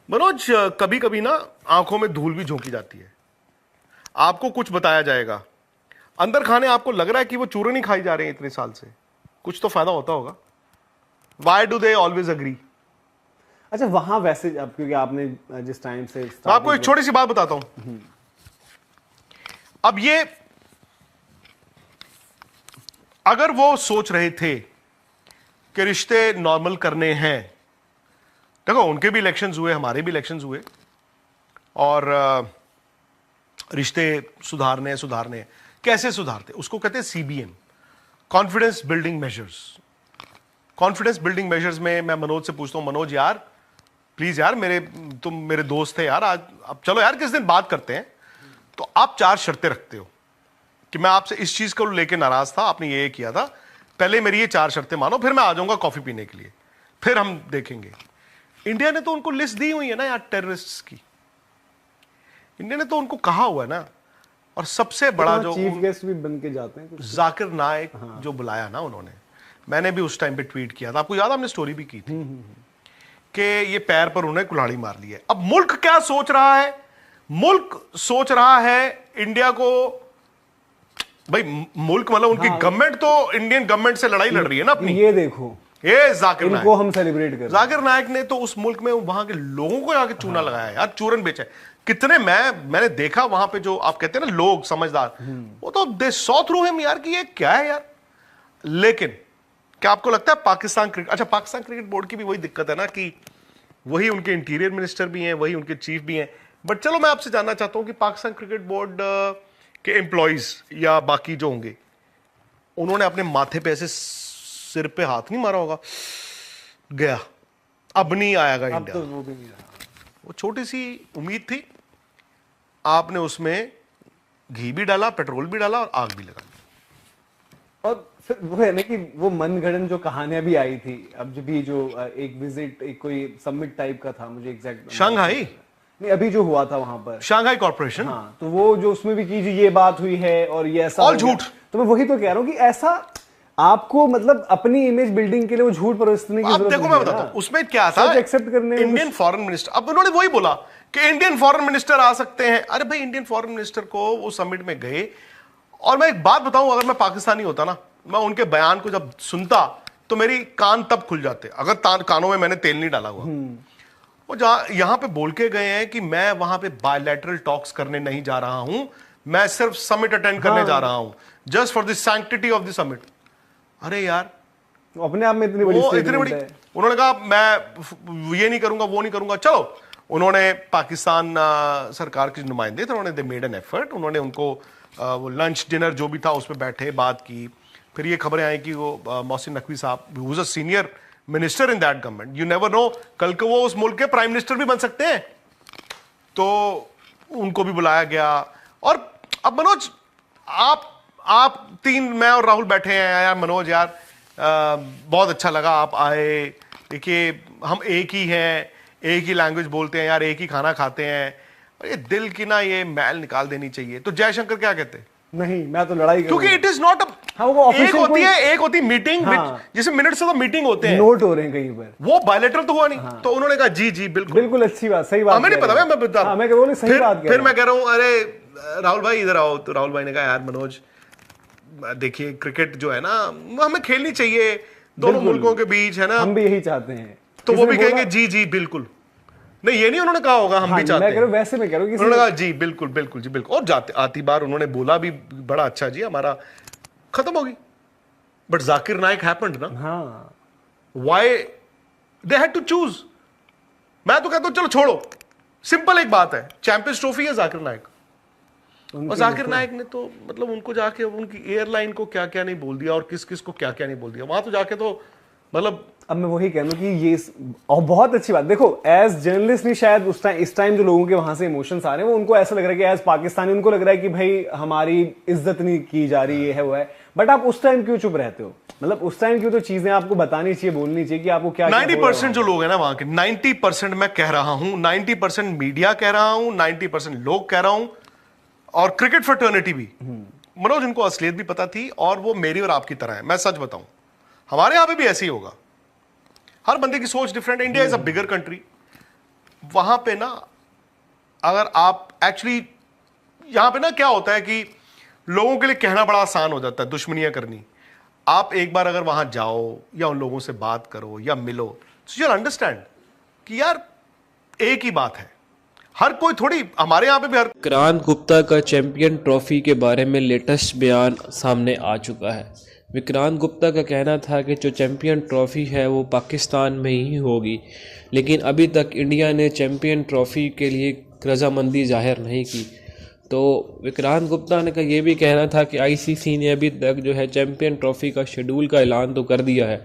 मनोज, कभी कभी ना आंखों में धूल भी झोंकी जाती है। आपको कुछ बताया जाएगा, अंदर खाने आपको लग रहा है कि वो चूरन ही खाई जा रहे हैं इतने साल से, कुछ तो फायदा होता होगा। Why do they always agree? अच्छा, वहां वैसे अब क्योंकि आपने जिस टाइम से मैं आपको एक छोटी सी बात बताता हूं। अब ये अगर वो सोच रहे थे कि रिश्ते नॉर्मल करने हैं, देखो उनके भी इलेक्शंस हुए, हमारे भी इलेक्शंस हुए, और रिश्ते सुधारने कैसे सुधारते, उसको कहते हैं CBM, confidence building measures. Confidence building measures में मैं मनोज से पूछता हूं, मनोज यार प्लीज यार, तुम मेरे दोस्त थे यार, आज अब चलो यार किस दिन बात करते हैं। तो आप 4 शर्तें रखते हो कि मैं आपसे इस चीज को लेकर नाराज था, आपने ये किया था, पहले मेरी ये 4 शर्तें मानो, फिर मैं आ जाऊंगा कॉफी पीने के लिए, फिर हम देखेंगे। इंडिया ने तो उनको लिस्ट दी हुई है ना यार टेररिस्ट्स की, इंडिया ने तो उनको कहा हुआ है ना। और सबसे बड़ा जो चीफ गेस्ट भी बन के जाते हैं जाकिर नाइक, जो बुलाया ना उन्होंने, मैंने भी उस टाइम पे ट्वीट किया था, आपको याद, हमने स्टोरी भी की थी कि ये पैर पर उन्हें कुल्हाड़ी मार ली है। अब मुल्क क्या सोच रहा है? मुल्क सोच रहा है इंडिया को, भाई मुल्क मतलब उनकी गवर्नमेंट तो इंडियन गवर्नमेंट से लड़ाई लड़ रही है ना अपनी। ये देखो, ये जाकिर नाइक, इनको हम सेलिब्रेट कर, जाकिर नाइक ने तो उस मुल्क में वहां के लोगों को जाके चूना लगाया यार, चूरन बेचा है। कितने मैंने देखा वहां पे, जो आप कहते हैं ना लोग समझदार, वो तो दे सॉ थ्रू हिम यार कि ये क्या है यार। लेकिन क्या आपको लगता है पाकिस्तान क्रिकेट, अच्छा पाकिस्तान क्रिकेट बोर्ड की भी वही दिक्कत है ना कि वही उनके इंटीरियर मिनिस्टर भी हैं, वही उनके चीफ भी हैं। बट चलो मैं आपसे जानना चाहता हूं कि पाकिस्तान क्रिकेट बोर्ड के एम्प्लॉइज या बाकी जो होंगे, उन्होंने अपने माथे पे ऐसे सिर पे हाथ नहीं मारा होगा, गया अब नहीं आएगा इंडिया, तो वो भी नहीं रहा। वो छोटी सी उम्मीद थी, आपने उसमें घी भी डाला, पेट्रोल भी डाला और आग भी लगा दी। और फिर वो है ना कि वो मनगढ़ंत जो कहानियां भी आई थी, अब जब भी जो एक विजिट, एक कोई समिट टाइप का था, मुझे एग्जैक्ट शंघाई नहीं, अभी जो हुआ था वहां पर शंघाई कॉर्पोरेशन, हाँ, तो वो जो उसमें भी की जो ये बात हुई है और ये ऐसा और झूठ, तो मैं वही तो कह रहा हूं कि ऐसा आपको मतलब अपनी इमेज बिल्डिंग के लिए वो झूठ परोसने की जरूरत देखो मैं बताता हूं उसमें क्या था, एक्सेप्ट करने इंडियन फॉरेन मिनिस्टर, अब उन्होंने वही बोला कि इंडियन फॉरेन मिनिस्टर आ सकते हैं। अरे भाई इंडियन फॉरेन मिनिस्टर को वो समिट में गए, और मैं एक बात बताऊं, अगर मैं पाकिस्तानी होता ना, मैं उनके बयान को जब सुनता तो मेरी कान तब खुल जाते, अगर कानों में मैंने तेल नहीं डाला हुआ। वो यहां पे बोल के गए हैं कि मैं वहां पे बायलैटरल टॉक्स करने नहीं जा रहा हूं, मैं सिर्फ समिट अटेंड करने जा रहा हूं, just for the sanctity of the summit. अरे यार अपने आप में इतनी बड़ी है। उन्होंने कहा मैं ये नहीं करूंगा, वो नहीं करूंगा। चलो उन्होंने पाकिस्तान सरकार के नुमाइंदे थे, उन्होंने दे मेड एन एफर्ट, उन्होंने उनको वो लंच डिनर जो भी था उस पर बैठे, बात की। फिर ये खबरें आई कि वो मोहसिन नकवी साहब, who was a senior minister in that government, you never know, कल को वो उस मुल्क के प्राइम मिनिस्टर भी बन सकते हैं, तो उनको भी बुलाया गया। और अब मनोज, आप 3, मैं और राहुल बैठे हैं यार, मनोज यार बहुत अच्छा लगा आप आए, देखिए हम एक ही हैं, एक ही लैंग्वेज बोलते हैं यार, एक ही खाना खाते हैं, ये दिल की ना ये मैल निकाल देनी चाहिए। तो जयशंकर क्या कहते? नहीं, मैं तो लड़ाई क्योंकि इट इज नॉट एक होती मीटिंग, जिसमें मिनट से तो मीटिंग होते हैं, नोट हो रहे हैं कहीं पर, वो बायलैटरल तो हुआ नहीं। तो उन्होंने कहा जी जी बिल्कुल बिल्कुल अच्छी बात, सही बात, हमें नहीं पता, मैं बता रहा हूं, सही बात। फिर मैं कह रहा हूं अरे राहुल भाई इधर आओ, तो राहुल भाई ने कहा यार मनोज देखिए क्रिकेट जो है ना हमें खेलनी चाहिए दोनों मुल्कों के बीच, है ना, हम भी यही चाहते हैं। तो वो भी कहेंगे जी जी बिल्कुल, नहीं ये नहीं उन्होंने कहा होगा हम भी चाहते हैं, वैसे मैं कह रहा हूं, उन्होंने कहा जी बिल्कुल बिल्कुल जी बिल्कुल। और जाते आती बार उन्होंने बोला भी बड़ा अच्छा जी, हमारा खत्म होगी। बट जाकिर नाइक हैपेंड ना, हाँ, why they had to choose. मैं तो कहता हूं चलो छोड़ो, सिंपल एक बात है, चैंपियंस ट्रॉफी है जाकिर नाइक, और जाकिर नाइक ने तो मतलब उनको जाके उनकी एयरलाइन को क्या क्या नहीं बोल दिया और किस किस को क्या क्या नहीं बोल दिया वहां, तो जाके तो मतलब। अब मैं वही कह रहा हूं कि ये और बहुत अच्छी बात, देखो एज जर्नलिस्ट नहीं, शायद उस टाइम इस टाइम जो लोगों के वहां से इमोशंस आ रहे हैं, वो उनको ऐसा लग रहा है कि एज पाकिस्तानी उनको लग रहा है कि भाई हमारी इज्जत नहीं की जा रही है, वो है। बट आप उस टाइम क्यों चुप रहते हो? मतलब उस टाइम क्यों तो चीजें आपको बतानी चाहिए, बोलनी चाहिए कि आपको क्या 90% जो लोग हैं ना वहां के, 90% मैं कह रहा हूं, 90% मीडिया कह रहा हूं, 90% लोग कह रहा हूं, और क्रिकेट फ्रेटर्निटी भी, मनोज उनको असलियत भी पता थी, और वो मेरी और आपकी तरह है। मैं सच बताऊं, हमारे यहां पे भी ऐसे ही होगा, हर बंदे की सोच different. India is a bigger country, वहां पे ना अगर आप एक्चुअली यहां पे ना क्या होता है कि लोगों के लिए कहना बड़ा आसान हो जाता है दुश्मनियां करनी। आप एक बार अगर वहां जाओ या उन लोगों से बात करो या मिलो, तो यू अंडरस्टैंड कि यार एक ही बात है। हर कोई थोड़ी, हमारे यहाँ पे भी हर विक्रांत गुप्ता का चैंपियन ट्रॉफी के बारे में लेटेस्ट बयान सामने आ चुका है। विक्रांत गुप्ता का कहना था कि जो चैंपियन ट्रॉफी है वो पाकिस्तान में ही होगी, लेकिन अभी तक इंडिया ने चैंपियन ट्रॉफी के लिए रजामंदी जाहिर नहीं की। तो विक्रांत गुप्ता ने का ये भी कहना था कि आईसीसी ने अभी तक जो है चैंपियन ट्रॉफी का शेड्यूल का ऐलान तो कर दिया है,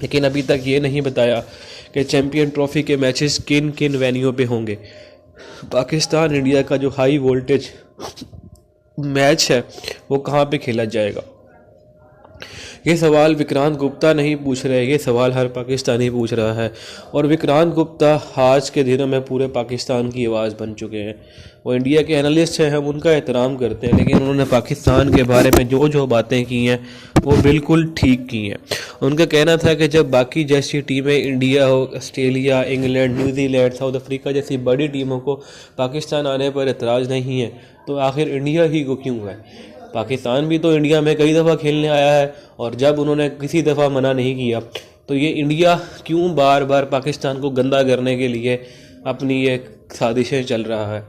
लेकिन अभी तक ये नहीं बताया कि चैंपियन ट्रॉफी के मैचेस किन किन वेन्यू पे होंगे। पाकिस्तान इंडिया का जो हाई वोल्टेज मैच है वो कहाँ पे खेला जाएगा, ये सवाल विक्रांत गुप्ता नहीं पूछ रहे, ये सवाल हर पाकिस्तानी पूछ रहा है। और विक्रांत गुप्ता आज के दिनों में पूरे पाकिस्तान की आवाज़ बन चुके हैं। वो इंडिया के एनालिस्ट हैं, हम उनका एहतराम करते हैं, लेकिन उन्होंने पाकिस्तान के बारे में जो जो बातें की हैं वो बिल्कुल ठीक की हैं। उनका कहना था कि जब बाकी जैसी टीमें, इंडिया हो, Australia, England, New Zealand, south Africa जैसी बड़ी टीमों को पाकिस्तान आने पर एतराज़ नहीं है, तो आखिर इंडिया ही को क्यों है। पाकिस्तान भी तो इंडिया में कई दफ़ा खेलने आया है, और जब उन्होंने किसी दफ़ा मना नहीं किया, तो ये इंडिया क्यों बार बार पाकिस्तान को गंदा करने के लिए अपनी ये साजिशें चल रहा है।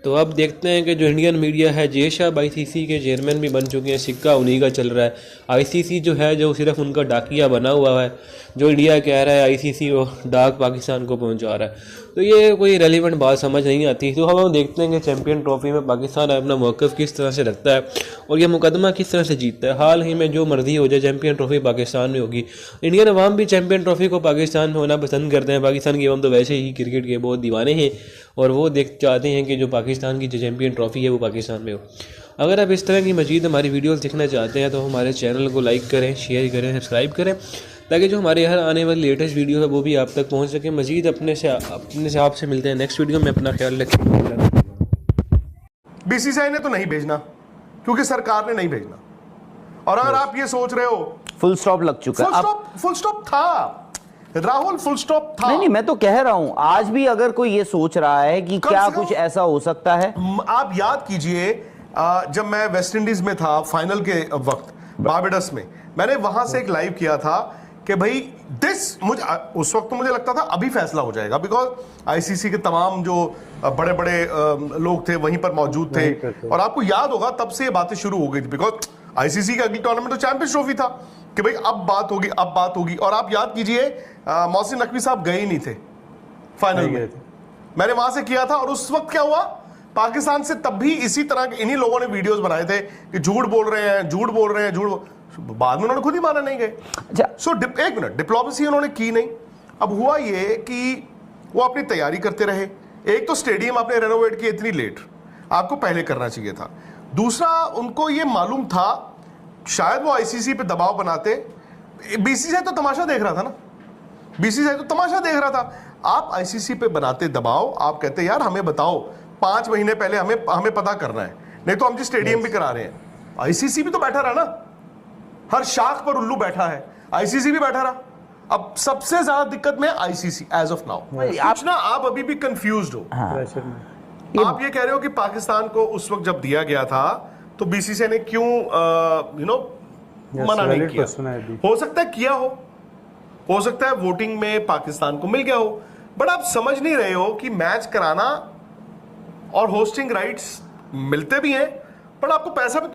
तो अब देखते हैं कि जो इंडियन मीडिया है, जे शाह आईसीसी के चेयरमैन भी बन चुके हैं, सिक्का उन्हीं का चल रहा है। आईसीसी जो है जो सिर्फ उनका डाकिया बना हुआ है, जो इंडिया कह रहा है आईसीसी वो डाक पाकिस्तान को पहुंचा रहा है। तो ये कोई रेलिवेंट बात समझ नहीं आती। तो हम देखते हैं कि चैंपियन ट्रॉफी में पाकिस्तान अपना मौक़िफ़ किस तरह से रखता है और ये मुकदमा किस तरह से जीतता है। हाल ही में जो मर्जी हो जाए, चैंपियन ट्रॉफी पाकिस्तान में होगी। इंडियन अवाम भी चैंपियन ट्रॉफी को पाकिस्तान में होना पसंद करते हैं। पाकिस्तान की अवाम तो वैसे ही क्रिकेट के बहुत दीवाने हैं, और वो चाहते हैं कि जो पाकिस्तान की जो चैंपियन ट्रॉफी है वो पाकिस्तान में हो। अगर आप इस तरह की मज़ीद हमारी वीडियोस देखना चाहते हैं तो हमारे चैनल को लाइक करें, शेयर करें, सब्सक्राइब करें, ताकि जो हमारे हर आने वाली लेटेस्ट वीडियो है वो भी आप तक पहुंच सके। मज़ीद अपने से आपसे मिलते हैं नेक्स्ट वीडियो में। अपना ख्याल रखें। बीसीसीआई ने तो नहीं भेजना क्योंकि सरकार ने नहीं भेजना। और अगर आप ये सोच रहे हो, फुल स्टॉप लग चुका है। फुल स्टॉप था राहुल, फुल स्टॉप था। नहीं, मैं तो कह रहा हूं आज भी अगर कोई ये सोच रहा है कि क्या कुछ ऐसा हो सकता है। आप याद कीजिए, जब मैं वेस्ट इंडीज में था फाइनल के वक्त, बारबाडोस में, मैंने वहां से एक लाइव किया था कि भाई मुझे उस वक्त तो मुझे लगता था अभी फैसला हो जाएगा, बिकॉज आईसीसी के तमाम जो बड़े बड़े लोग थे वहीं पर मौजूद थे। और आपको याद होगा तब से ये बातें शुरू हो गई थी, बिकॉज आईसीसी का अगली टूर्नामेंट तो चैंपियंस ट्रॉफी था कि भाई अब बात होगी, अब बात होगी। और आप याद कीजिए, मोहसिन नकवी साहब गए ही नहीं थे फाइनल में, मैंने वहां से किया था। और उस वक्त क्या हुआ, पाकिस्तान से तब भी इसी तरह के इन्हीं लोगों ने वीडियोस बनाए थे कि झूठ बोल रहे हैं, झूठ बोल रहे हैं, बाद में उन्होंने खुद ही माना नहीं गए। सो एक मिनट, डिप्लोमेसी उन्होंने की नहीं। अब हुआ ये कि वो अपनी तैयारी करते रहे। एक तो स्टेडियम आपने रेनोवेट किया इतनी लेट, आपको पहले करना चाहिए था। दूसरा, उनको ये मालूम था, शायद वो आईसीसी पे दबाव बनाते। बीसीसीआई तो तमाशा देख रहा था ना, बीसीसीआई तो तमाशा देख रहा था। आप आईसीसी पे बनाते दबाव, आप कहते यार हमें बताओ 5 महीने पहले हमें पता करना है, नहीं तो हम जी स्टेडियम भी करा रहे हैं। आईसीसी भी तो बैठा रहा ना, हर शाख पर उल्लू बैठा है, आईसीसी भी बैठा रहा। अब सबसे ज्यादा दिक्कत में आईसीसी एज ऑफ नाउ। आप अभी भी कंफ्यूज्ड हो। आप ये कह रहे हो कि पाकिस्तान को उस वक्त जब दिया गया था तो बीसीसीआई ने क्यों मना नहीं किया। हो सकता है किया हो सकता है वोटिंग में पाकिस्तान को मिल गया हो, बट आप समझ नहीं रहे हो कि मैच कराना और होस्टिंग राइट्स मिलते भी हैं, बट आपको पैसा भी